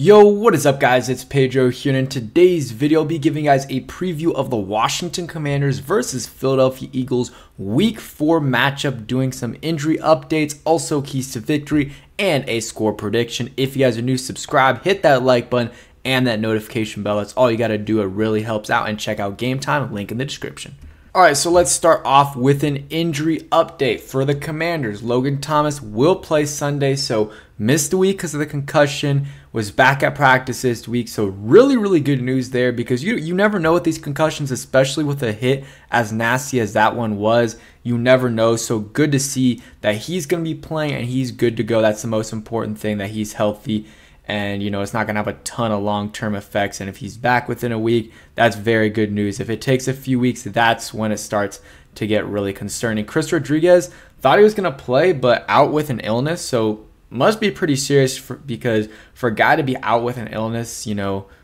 Yo, what is up guys? It's Pedro here, and in today's video I'll be giving you guys a preview of the Washington Commanders versus Philadelphia Eagles Week 4 matchup, doing some injury updates, also keys to victory, and a score prediction. If you guys are new, subscribe, hit that like button, and that notification bell. That's all you gotta do. It really helps out. And check out Game Time, link in the description. Alright, so let's start off with an injury update for the Commanders. Logan Thomas will play Sunday, so missed a week because of the concussion, was back at practice this week. So really good news there, because you never know with these concussions, especially with a hit as nasty as that one was. You never know, so good to see that he's going to be playing and he's good to go. That's the most important thing, that he's healthy. And, it's not going to have a ton of long-term effects. And if he's back within a week, that's very good news. If it takes a few weeks, that's when it starts to get really concerning. Chris Rodriguez thought he was going to play, but out with an illness. So must be pretty serious, because for a guy to be out with an illness,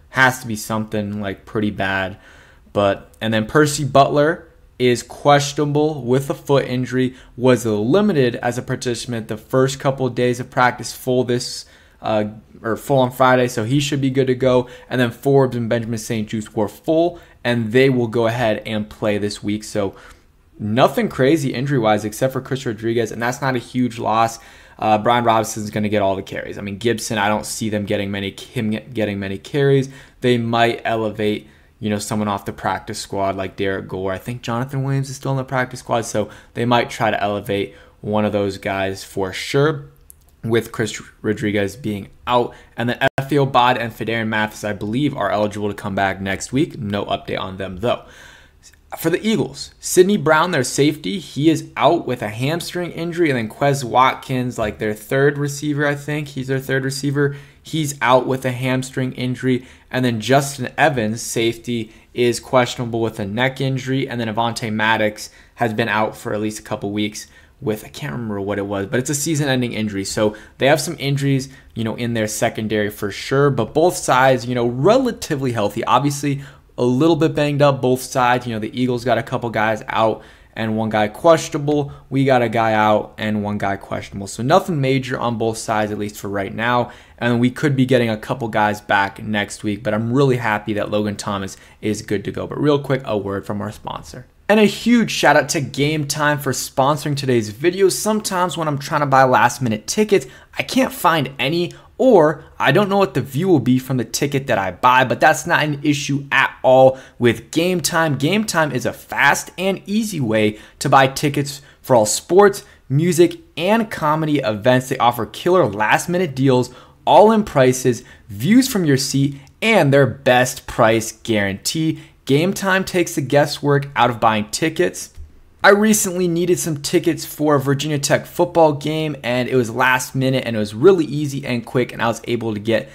has to be something like pretty bad. And then Percy Butler is questionable with a foot injury, was limited as a participant the first couple of days of practice, full on Friday, so he should be good to go. And then Forbes and Benjamin St-Juste were full, and they will go ahead and play this week. So nothing crazy injury-wise except for Chris Rodriguez, and that's not a huge loss. Brian Robinson is going to get all the carries. I mean, Gibson, I don't see them getting many carries. They might elevate, someone off the practice squad like Derek Gore. I think Jonathan Williams is still on the practice squad, so they might try to elevate one of those guys for sure, with Chris Rodriguez being out. And then Efe Obada and Phidarian Mathis, I believe, are eligible to come back next week. No update on them, though. For the Eagles, Sidney Brown, their safety, he is out with a hamstring injury. And then Quez Watkins, like their third receiver, I think. He's their third receiver. He's out with a hamstring injury. And then Justin Evans, safety, is questionable with a neck injury. And then Avonte Maddox has been out for at least a couple weeks with, I can't remember what it was, but it's a season-ending injury. So they have some injuries, in their secondary for sure. But both sides, relatively healthy. Obviously, a little bit banged up both sides. The Eagles got a couple guys out and one guy questionable. We got a guy out and one guy questionable. So nothing major on both sides, at least for right now. And we could be getting a couple guys back next week. But I'm really happy that Logan Thomas is good to go. But real quick, a word from our sponsor. And a huge shout out to Game Time for sponsoring today's video. Sometimes when I'm trying to buy last minute tickets, I can't find any, or I don't know what the view will be from the ticket that I buy, but that's not an issue at all with Game Time. Game Time is a fast and easy way to buy tickets for all sports, music, and comedy events. They offer killer last minute deals, all in prices, views from your seat, and their best price guarantee. Game Time takes the guesswork out of buying tickets. I recently needed some tickets for a Virginia Tech football game, and it was last minute, and it was really easy and quick, and I was able to get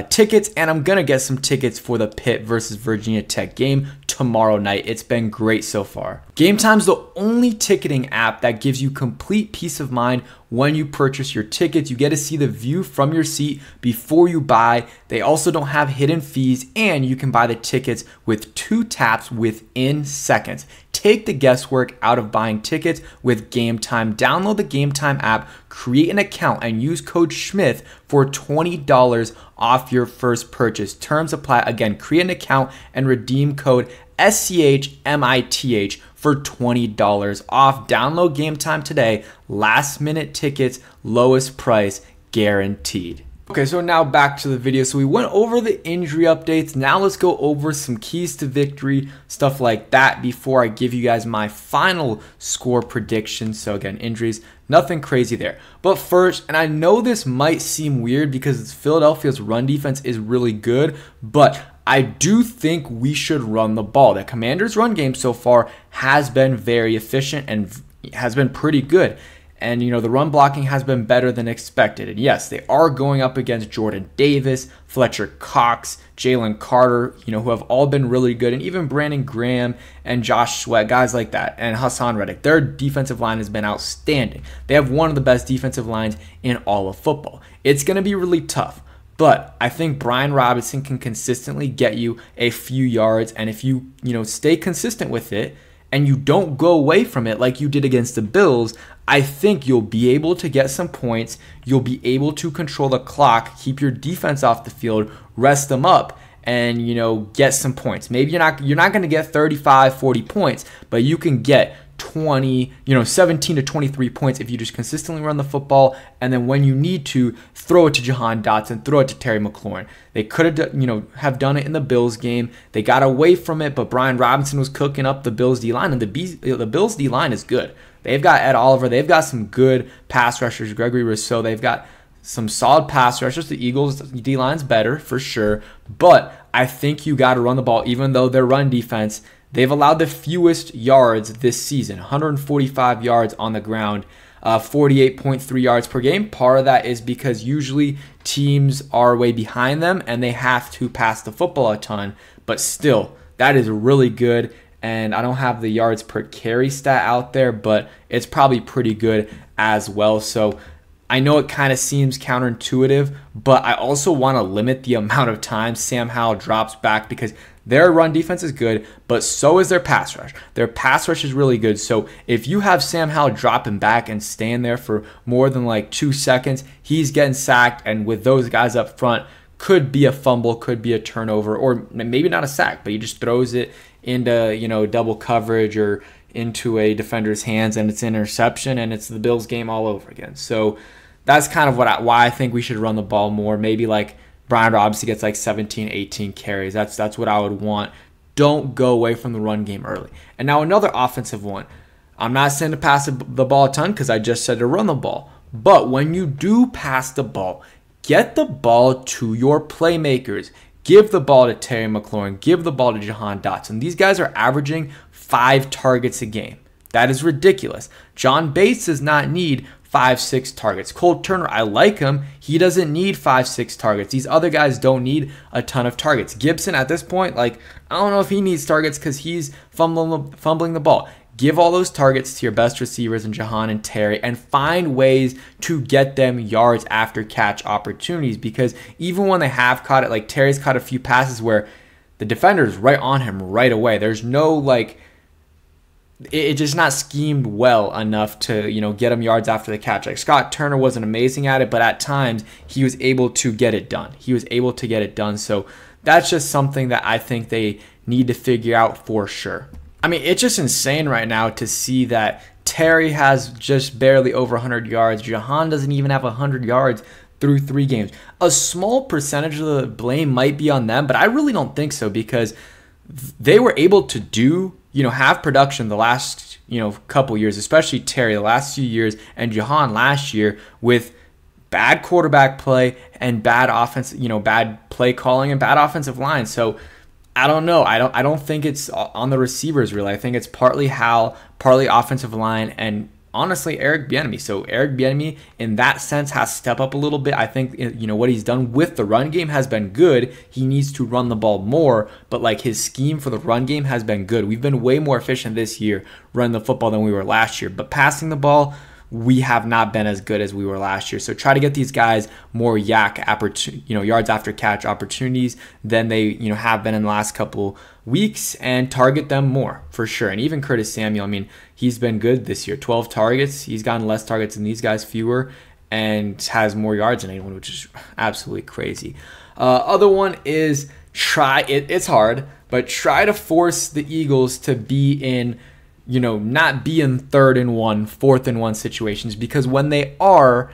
tickets, and I'm going to get some tickets for the Pitt versus Virginia Tech game tomorrow night. It's been great so far. Game Time's the only ticketing app that gives you complete peace of mind when you purchase your tickets. You get to see the view from your seat before you buy. They also don't have hidden fees, and you can buy the tickets with 2 taps within seconds. Take the guesswork out of buying tickets with Game Time. Download the Game Time app, create an account, and use code SCHMITH for $20 off your first purchase. Terms apply. Again, create an account and redeem code SCHMITH for $20 off. Download Game Time today. Last minute tickets, lowest price guaranteed. Okay, so now back to the video. So we went over the injury updates. Now let's go over some keys to victory, stuff like that, before I give you guys my final score prediction. So again, injuries, nothing crazy there. But first, and I know this might seem weird because Philadelphia's run defense is really good, but I do think we should run the ball. The Commanders' run game so far has been very efficient and has been pretty good. And, the run blocking has been better than expected. And yes, they are going up against Jordan Davis, Fletcher Cox, Jalen Carter, who have all been really good. And even Brandon Graham and Josh Sweat, guys like that. And Hassan Reddick. Their defensive line has been outstanding. They have one of the best defensive lines in all of football. It's going to be really tough. But I think Brian Robinson can consistently get you a few yards. And if you, stay consistent with it, and you don't go away from it like you did against the Bills, I think you'll be able to get some points. You'll be able to control the clock, keep your defense off the field, rest them up, and, you know, get some points. Maybe you're not going to get 35, 40 points, but you can get 20, 17 to 23 points if you just consistently run the football, and then when you need to, throw it to Jahan Dotson, throw it to Terry McLaurin. They could have done it in the Bills game. They got away from it, but Brian Robinson was cooking up the Bills D-line, and the Bills D-line is good. They've got Ed Oliver. They've got some good pass rushers, Gregory Rousseau. They've got some solid pass rushers. The Eagles' D-line's better for sure, but I think you got to run the ball, even though their run defense, they've allowed the fewest yards this season, 145 yards on the ground, 48.3 yards per game. Part of that is because usually teams are way behind them and they have to pass the football a ton, but still, that is really good. And I don't have the yards per carry stat out there, but it's probably pretty good as well. So I know it kind of seems counterintuitive, but I also want to limit the amount of times Sam Howell drops back, because their run defense is good, but so is their pass rush. Their pass rush is really good. So if you have Sam Howell dropping back and staying there for more than like 2 seconds, he's getting sacked. And with those guys up front, could be a fumble, could be a turnover, or maybe not a sack, but he just throws it into, double coverage or into a defender's hands, and it's an interception, and it's the Bills game all over again. So that's kind of why I think we should run the ball more. Maybe like Brian Robinson gets like 17, 18 carries. That's what I would want. Don't go away from the run game early. And now another offensive one. I'm not saying to pass the ball a ton, because I just said to run the ball. But when you do pass the ball, get the ball to your playmakers. Give the ball to Terry McLaurin. Give the ball to Jahan Dotson. These guys are averaging 5 targets a game. That is ridiculous. John Bates does not need 5-6 targets. Cole Turner, I like him. He doesn't need 5-6 targets. These other guys don't need a ton of targets. Gibson, at this point, I don't know if he needs targets because he's fumbling the ball. Give all those targets to your best receivers in Jahan and Terry, and find ways to get them yards after catch opportunities, because even when they have caught it, like Terry's caught a few passes where the defender's right on him right away. There's no it's just not schemed well enough to, get him yards after the catch. Like Scott Turner wasn't amazing at it, but at times he was able to get it done. So that's just something that I think they need to figure out for sure. I mean, it's just insane right now to see that Terry has just barely over 100 yards. Jahan doesn't even have 100 yards through 3 games. A small percentage of the blame might be on them, but I really don't think so, because they were able to have production the last, couple years, especially Terry the last few years, and Jahan last year, with bad quarterback play and bad offense, bad play calling and bad offensive line. So I don't know. I don't think it's on the receivers really. I think it's partly Hal, partly offensive line, and honestly Eric Bieniemy. So Eric Bieniemy in that sense has to step up a little bit. I think what he's done with the run game has been good. He needs to run the ball more, but his scheme for the run game has been good. We've been way more efficient this year running the football than we were last year, but passing the ball, we have not been as good as we were last year. So try to get these guys more yards after catch opportunities than they have been in the last couple weeks, and target them more for sure. And even Curtis Samuel, I mean, he's been good this year. 12 targets. He's gotten less targets than these guys, fewer, and has more yards than anyone, which is absolutely crazy. Other one is it's hard, but try to force the Eagles to be in not be in 3rd and 1, 4th and 1 situations, because when they are,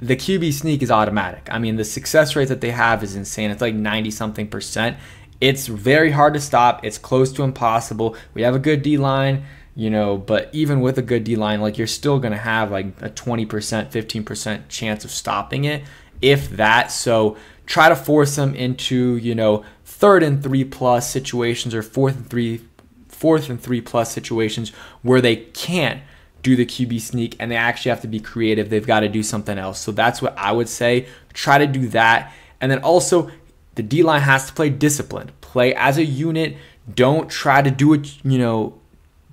the QB sneak is automatic. I mean, the success rate that they have is insane. It's like 90-something%. It's very hard to stop. It's close to impossible. We have a good D-line, but even with a good D-line, you're still going to have a 20%, 15% chance of stopping it, if that. So try to force them into, 3rd and 3+ situations, or 4th and 3+ situations where they can't do the QB sneak and they actually have to be creative. They've got to do something else. So that's what I would say. Try to do that. And then also, the D-line has to play disciplined. Play as a unit. Don't try to do it,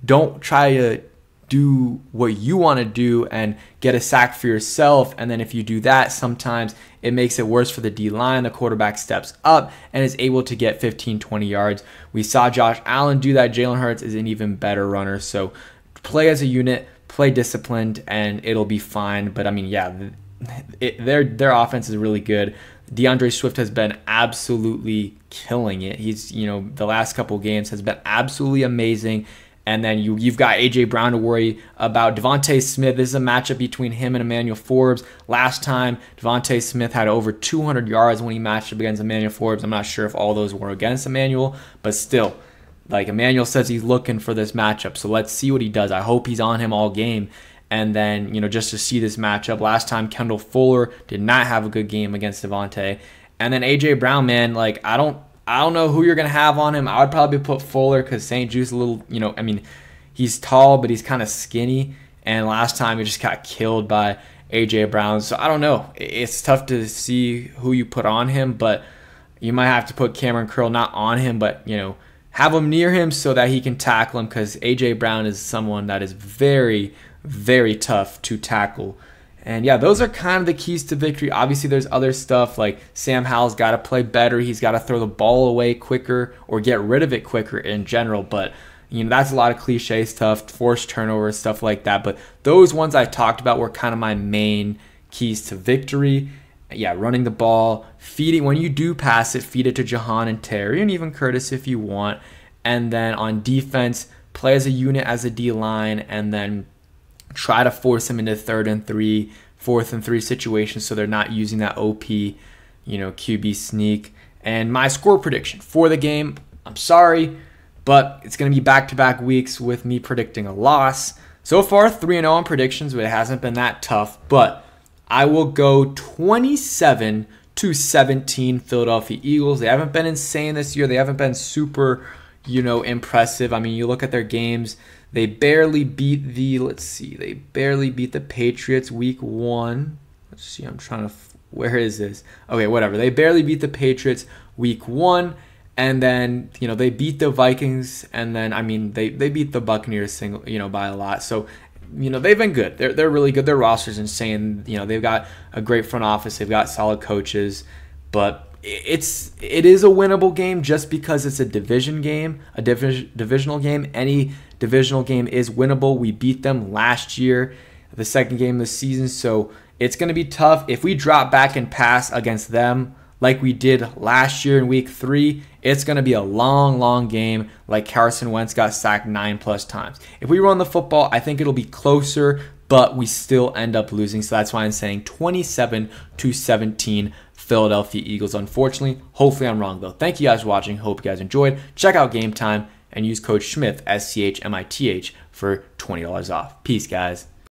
don't try to do what you want to do and get a sack for yourself. And then if you do that, sometimes it makes it worse for the D-line. The quarterback steps up and is able to get 15, 20 yards. We saw Josh Allen do that. Jalen Hurts is an even better runner. So play as a unit, play disciplined, and it'll be fine. But I mean, yeah, their offense is really good. DeAndre Swift has been absolutely killing it. He's, the last couple games has been absolutely amazing. And then you've got A.J. Brown to worry about. Devontae Smith, this is a matchup between him and Emmanuel Forbes. Last time, Devontae Smith had over 200 yards when he matched up against Emmanuel Forbes. I'm not sure if all those were against Emmanuel, but still, like Emmanuel says he's looking for this matchup. So let's see what he does. I hope he's on him all game. And then, just to see this matchup. Last time, Kendall Fuller did not have a good game against Devontae. And then A.J. Brown, man, like I don't know who you're going to have on him. I would probably put Fuller because St. Jude's a little, he's tall, but he's kind of skinny. And last time he just got killed by A.J. Brown. So I don't know. It's tough to see who you put on him, but you might have to put Cameron Curl not on him, but, have him near him so that he can tackle him because A.J. Brown is someone that is very, very tough to tackle. And yeah, those are kind of the keys to victory. Obviously, there's other stuff like Sam Howell's got to play better. He's got to throw the ball away quicker or get rid of it quicker in general. But, that's a lot of cliche stuff, forced turnovers, stuff like that. But those ones I talked about were kind of my main keys to victory. Yeah, running the ball, feeding. When you do pass it, feed it to Jahan and Terry and even Curtis if you want. And then on defense, play as a unit as a D-line and then try to force them into 3rd and 3, 4th and 3 situations so they're not using that OP, QB sneak. And my score prediction for the game, I'm sorry, but it's going to be back-to-back weeks with me predicting a loss. So far, 3-0 on predictions, but it hasn't been that tough. But I will go 27-17 Philadelphia Eagles. They haven't been insane this year. They haven't been super, impressive. I mean, you look at their games. They barely beat they barely beat the Patriots week 1. Let's see, where is this? Okay, whatever. They barely beat the Patriots week 1, and then, they beat the Vikings, and then, they beat the Buccaneers by a lot. So, they've been good. They're really good. Their roster's insane. They've got a great front office. They've got solid coaches, but it is a winnable game just because it's a division game, a divisional game. Any divisional game is winnable. We beat them last year, the second game of the season, so it's going to be tough. If we drop back and pass against them like we did last year in week 3, it's going to be a long, long game like Carson Wentz got sacked 9+ times. If we run the football, I think it'll be closer, but we still end up losing. So that's why I'm saying 27-17 Philadelphia Eagles. Unfortunately, hopefully I'm wrong though. Thank you guys for watching. Hope you guys enjoyed. Check out Game Time and use code SCHMITH, SCHMITH for $20 off. Peace, guys.